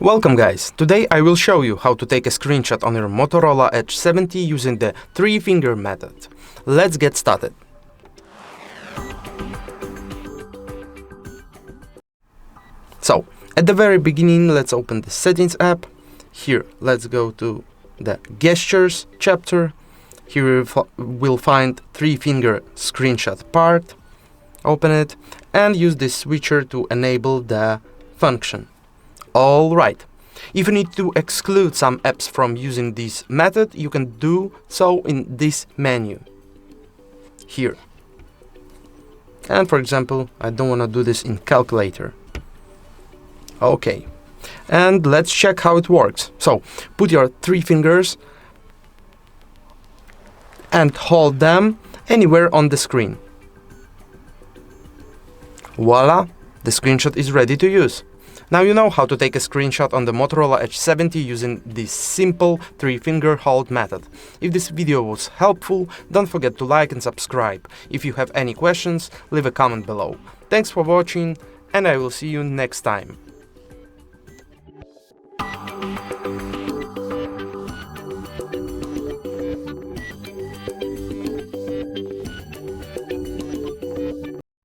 Welcome guys, today I will show you how to take a screenshot on your Motorola Edge 70 using the 3-finger method. Let's get started. So, at the very beginning, let's open the Settings app. Here, let's go to the Gestures chapter. Here we'll find 3-finger screenshot part. Open it and use this switcher to enable the function. Alright, if you need to exclude some apps from using this method, you can do so in this menu here. And for example, I don't want to do this in calculator. Okay, and let's check how it works. So, put your 3 fingers and hold them anywhere on the screen. Voila, the screenshot is ready to use. Now you know how to take a screenshot on the Motorola Edge 70 using this simple 3-finger hold method. If this video was helpful, don't forget to like and subscribe. If you have any questions, leave a comment below. Thanks for watching, and I will see you next time.